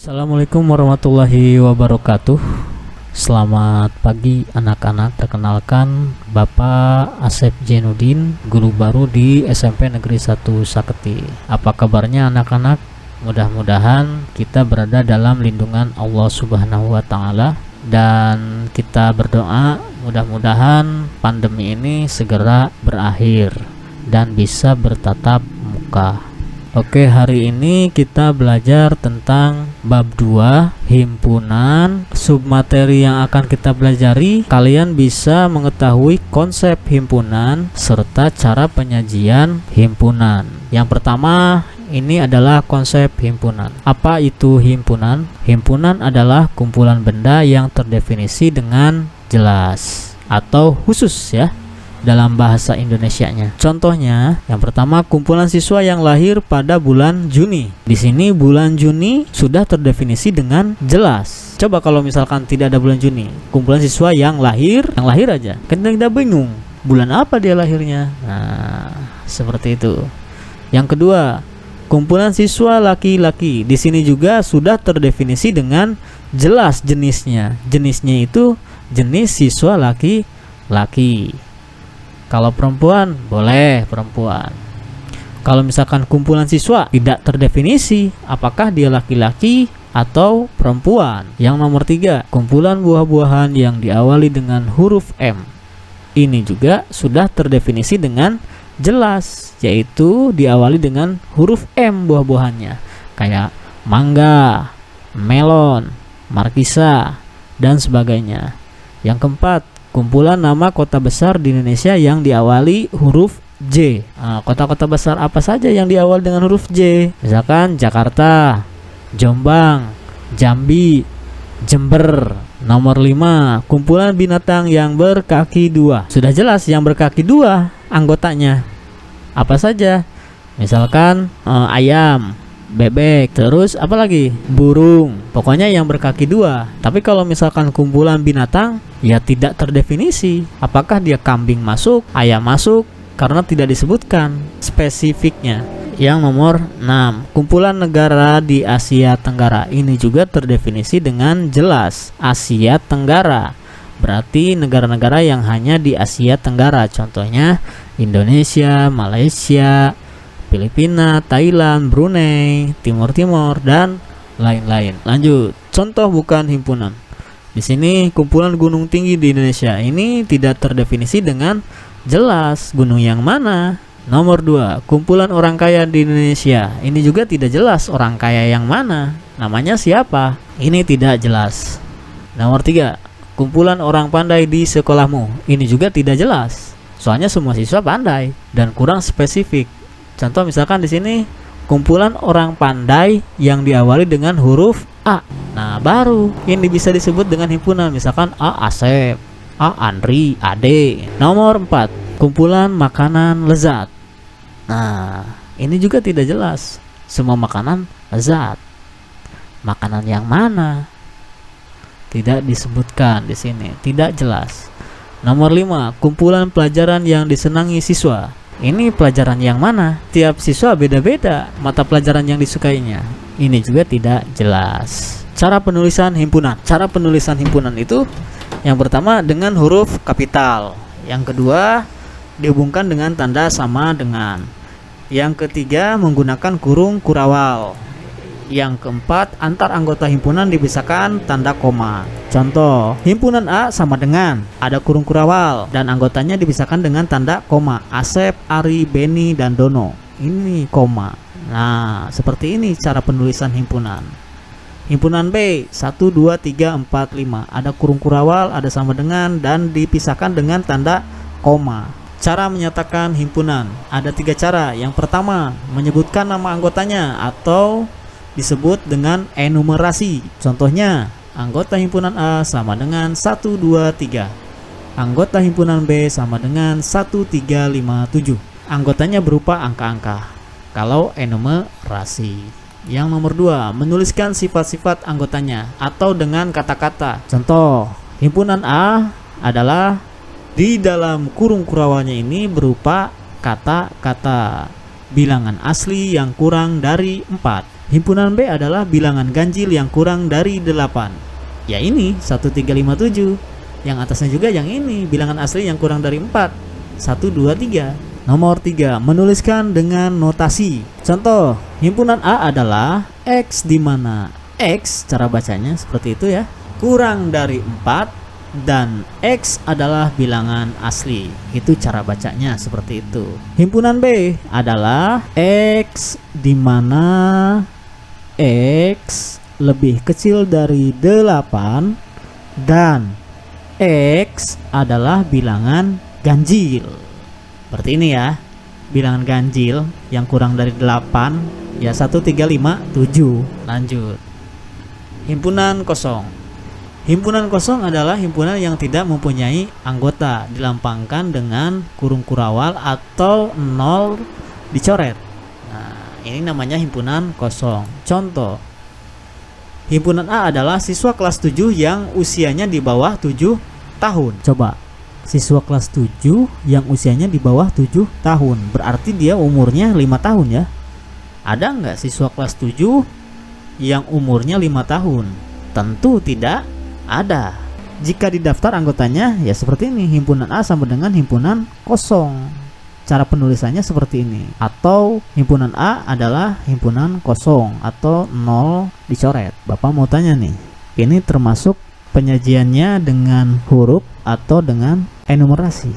Assalamualaikum warahmatullahi wabarakatuh. Selamat pagi anak-anak. Perkenalkan Bapak Asep Jainuddin, guru baru di SMP Negeri 1 Saketi. Apa kabarnya anak-anak? Mudah-mudahan kita berada dalam lindungan Allah Subhanahu wa Ta'ala, dan kita berdoa mudah-mudahan pandemi ini segera berakhir dan bisa bertatap muka. Oke, hari ini kita belajar tentang bab 2 himpunan. Submateri yang akan kita pelajari, kalian bisa mengetahui konsep himpunan serta cara penyajian himpunan. Yang pertama, ini adalah konsep himpunan. Apa itu himpunan? Himpunan adalah kumpulan benda yang terdefinisi dengan jelas atau khusus ya dalam bahasa Indonesianya. Contohnya, yang pertama, kumpulan siswa yang lahir pada bulan Juni. Di sini bulan Juni sudah terdefinisi dengan jelas. Coba kalau misalkan tidak ada bulan Juni, kumpulan siswa yang lahir aja, kan kita bingung bulan apa dia lahirnya. Nah, seperti itu. Yang kedua, kumpulan siswa laki-laki. Di sini juga sudah terdefinisi dengan jelas jenisnya. Jenisnya itu jenis siswa laki-laki. Kalau perempuan, boleh perempuan. Kalau misalkan kumpulan siswa tidak terdefinisi apakah dia laki-laki atau perempuan. Yang nomor 3, kumpulan buah-buahan yang diawali dengan huruf M. Ini juga sudah terdefinisi dengan jelas, yaitu diawali dengan huruf M buah-buahannya, kayak mangga, melon, markisa, dan sebagainya. Yang keempat, kumpulan nama kota besar di Indonesia yang diawali huruf J. Kota-kota besar apa saja yang diawali dengan huruf J? Misalkan Jakarta, Jombang, Jambi, Jember. Nomor 5, kumpulan binatang yang berkaki 2. Sudah jelas yang berkaki 2 anggotanya apa saja. Misalkan ayam, bebek, terus apa lagi? Burung. Pokoknya yang berkaki 2. Tapi kalau misalkan kumpulan binatang, ya tidak terdefinisi apakah dia kambing masuk, ayam masuk, karena tidak disebutkan spesifiknya. Yang nomor 6, kumpulan negara di Asia Tenggara. Ini juga terdefinisi dengan jelas, Asia Tenggara. Berarti negara-negara yang hanya di Asia Tenggara. Contohnya Indonesia, Malaysia, Filipina, Thailand, Brunei, Timur Timur, dan lain-lain. Lanjut, contoh bukan himpunan. Di sini kumpulan gunung tinggi di Indonesia. Ini tidak terdefinisi dengan jelas gunung yang mana. Nomor 2, kumpulan orang kaya di Indonesia. Ini juga tidak jelas orang kaya yang mana. Namanya siapa? Ini tidak jelas. Nomor 3, kumpulan orang pandai di sekolahmu. Ini juga tidak jelas. Soalnya semua siswa pandai dan kurang spesifik. Contoh misalkan di sini kumpulan orang pandai yang diawali dengan huruf A. Nah, baru ini bisa disebut dengan himpunan. Misalkan A Asep, A Andri, Ade. Nomor 4, kumpulan makanan lezat. Nah, ini juga tidak jelas. Semua makanan lezat. Makanan yang mana? Tidak disebutkan di sini, tidak jelas. Nomor 5, kumpulan pelajaran yang disenangi siswa. Ini pelajaran yang mana? Tiap siswa beda-beda mata pelajaran yang disukainya. Ini juga tidak jelas. Cara penulisan himpunan. Cara penulisan himpunan itu yang pertama dengan huruf kapital. Yang kedua dihubungkan dengan tanda sama dengan. Yang ketiga menggunakan kurung kurawal. Yang keempat, antar anggota himpunan dipisahkan tanda koma. Contoh, himpunan A sama dengan, ada kurung kurawal, dan anggotanya dipisahkan dengan tanda koma. Asep, Ari, Beni, dan Dono. Ini koma. Nah, seperti ini cara penulisan himpunan. Himpunan B, 1, 2, 3, 4, 5. Ada kurung kurawal, ada sama dengan, dan dipisahkan dengan tanda koma. Cara menyatakan himpunan. Ada 3 cara. Yang pertama, menyebutkan nama anggotanya atau disebut dengan enumerasi. Contohnya, anggota himpunan A sama dengan 1, 2, 3. Anggota himpunan B sama dengan 1, 3, 5, 7. Anggotanya berupa angka-angka kalau enumerasi. Yang nomor 2, menuliskan sifat-sifat anggotanya atau dengan kata-kata. Contoh, himpunan A adalah di dalam kurung kurawalnya ini berupa kata-kata bilangan asli yang kurang dari 4. Himpunan B adalah bilangan ganjil yang kurang dari 8. Ya ini 1357. Yang atasnya juga yang ini bilangan asli yang kurang dari 4. 1, 2, 3. Nomor 3, menuliskan dengan notasi. Contoh, himpunan A adalah X, di mana X cara bacanya seperti itu ya, kurang dari 4 dan X adalah bilangan asli. Itu cara bacanya seperti itu. Himpunan B adalah X, di mana X lebih kecil dari 8 dan X adalah bilangan ganjil. Seperti ini ya, bilangan ganjil yang kurang dari 8 ya 1, 3, 5, 7. Lanjut. Himpunan kosong. Himpunan kosong adalah himpunan yang tidak mempunyai anggota, dilambangkan dengan kurung kurawal atau 0 dicoret. Nah, ini namanya himpunan kosong. Contoh, himpunan A adalah siswa kelas 7 yang usianya di bawah 7 tahun. Coba, siswa kelas 7 yang usianya di bawah 7 tahun, berarti dia umurnya 5 tahun ya. Ada nggak siswa kelas 7 yang umurnya 5 tahun? Tentu tidak ada. Jika didaftar anggotanya ya seperti ini, himpunan A sama dengan himpunan kosong. Cara penulisannya seperti ini. Atau himpunan A adalah himpunan kosong atau 0 dicoret. Bapak mau tanya nih, ini termasuk penyajiannya dengan huruf atau dengan enumerasi?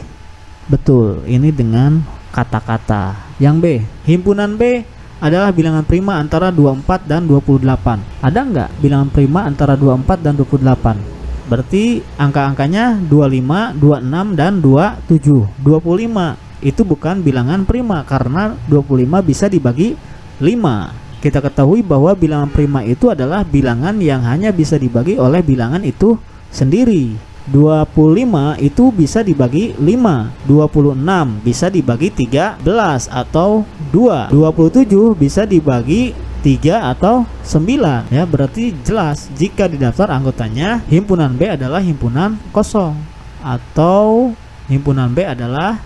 Betul, ini dengan kata-kata. Yang B, himpunan B adalah bilangan prima antara 24 dan 28. Ada nggak bilangan prima antara 24 dan 28? Berarti angka-angkanya 25, 26, dan 27. 25 itu bukan bilangan prima karena 25 bisa dibagi 5. Kita ketahui bahwa bilangan prima itu adalah bilangan yang hanya bisa dibagi oleh bilangan itu sendiri. 25 itu bisa dibagi 5, 26 bisa dibagi 13 atau 2, 27 bisa dibagi 3 atau 9 ya. Berarti jelas jika didaftar anggotanya himpunan B adalah himpunan kosong atau himpunan B adalah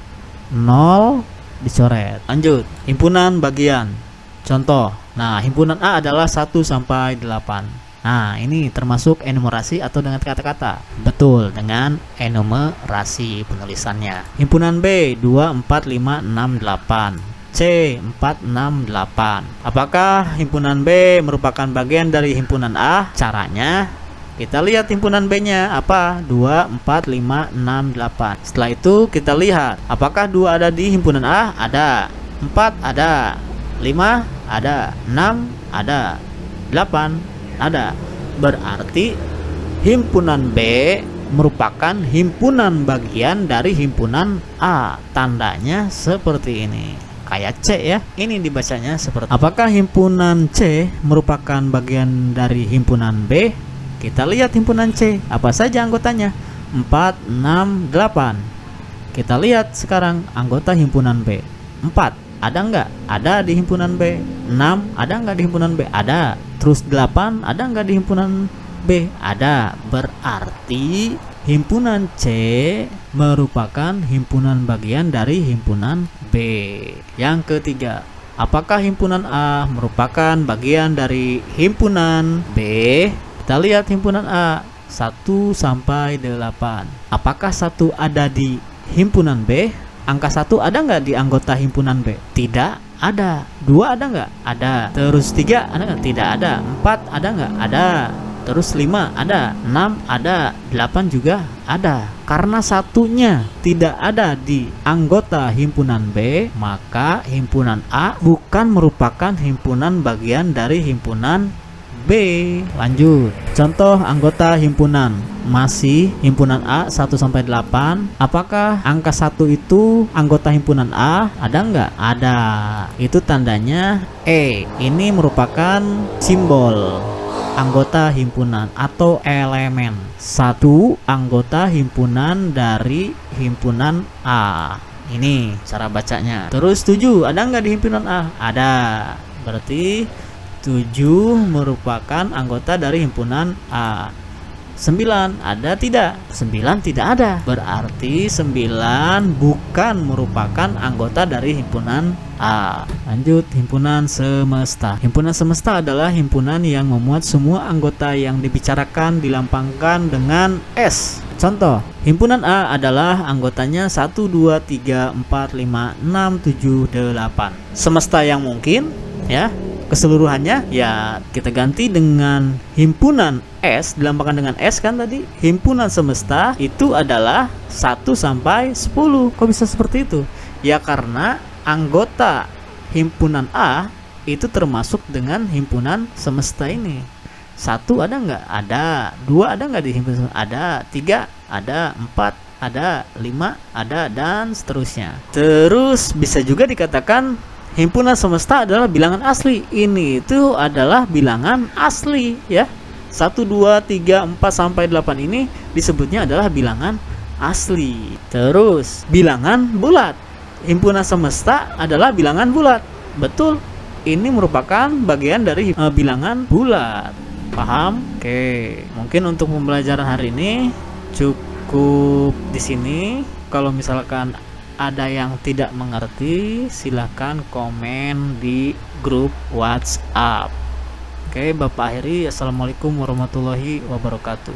0 dicoret. Lanjut, himpunan bagian. Contoh, nah himpunan A adalah 1 sampai 8. Nah, ini termasuk enumerasi atau dengan kata-kata? Betul, dengan enumerasi penulisannya. Himpunan B 2, 4, 5, 6, 8. C 4, 6, 8. Apakah himpunan B merupakan bagian dari himpunan A? Caranya kita lihat himpunan B-nya apa? 2, 4, 5, 6, 8. Setelah itu kita lihat apakah 2 ada di himpunan A? Ada. 4 ada. 5 ada. 6 ada. 8 ada. Berarti himpunan B merupakan himpunan bagian dari himpunan A. Tandanya seperti ini. Kayak C ya. Ini dibacanya seperti. Apakah himpunan C merupakan bagian dari himpunan B? Kita lihat himpunan C. Apa saja anggotanya? 4, 6, 8. Kita lihat sekarang anggota himpunan B. 4 ada nggak? Ada di himpunan B. 6 ada nggak di himpunan B? Ada. Terus 8 ada nggak di himpunan B? Ada. Berarti himpunan C merupakan himpunan bagian dari himpunan B. Yang ketiga, apakah himpunan A merupakan bagian dari himpunan B? Kita lihat himpunan A 1 sampai 8. Apakah 1 ada di himpunan B? Angka 1 ada nggak di anggota himpunan B? Tidak ada. 2 ada nggak? Ada. Terus 3 ada nggak? Tidak ada. 4 ada nggak? Ada. Terus 5 ada. 6 ada. 8 juga ada. Karena satunya tidak ada di anggota himpunan B, maka himpunan A bukan merupakan himpunan bagian dari himpunan B. Lanjut. Contoh anggota himpunan. Masih himpunan A 1 sampai 8. Apakah angka 1 itu anggota himpunan A? Ada nggak? Ada. Itu tandanya E. Ini merupakan simbol anggota himpunan atau elemen. 1 anggota himpunan dari himpunan A. Ini cara bacanya. Terus 7 ada nggak di himpunan A? Ada. Berarti 7 merupakan anggota dari himpunan A. 9 ada tidak? 9 tidak ada. Berarti 9 bukan merupakan anggota dari himpunan A. Lanjut, himpunan semesta. Himpunan semesta adalah himpunan yang memuat semua anggota yang dibicarakan dilambangkan dengan S. Contoh, himpunan A adalah anggotanya 1, 2, 3, 4, 5, 6, 7, 8. Semesta yang mungkin ya, keseluruhannya ya kita ganti dengan himpunan S, dilambangkan dengan S kan tadi. Himpunan semesta itu adalah 1 sampai 10. Kok bisa seperti itu? Ya karena anggota himpunan A itu termasuk dengan himpunan semesta ini. 1 ada nggak? Ada. 2 ada nggak di himpunan? Ada. 3 ada. 4 ada. 5 ada, dan seterusnya. Terus bisa juga dikatakan himpunan semesta adalah bilangan asli. Ini itu adalah bilangan asli ya. 1, 2, 3, 4 sampai 8 ini disebutnya adalah bilangan asli. Terus bilangan bulat. Himpunan semesta adalah bilangan bulat. Betul. Ini merupakan bagian dari bilangan bulat. Paham? Oke. Mungkin untuk pembelajaran hari ini cukup di sini. Kalau misalkan ada yang tidak mengerti, silahkan komen di grup WhatsApp. Oke, Bapak akhiri. Assalamualaikum warahmatullahi wabarakatuh.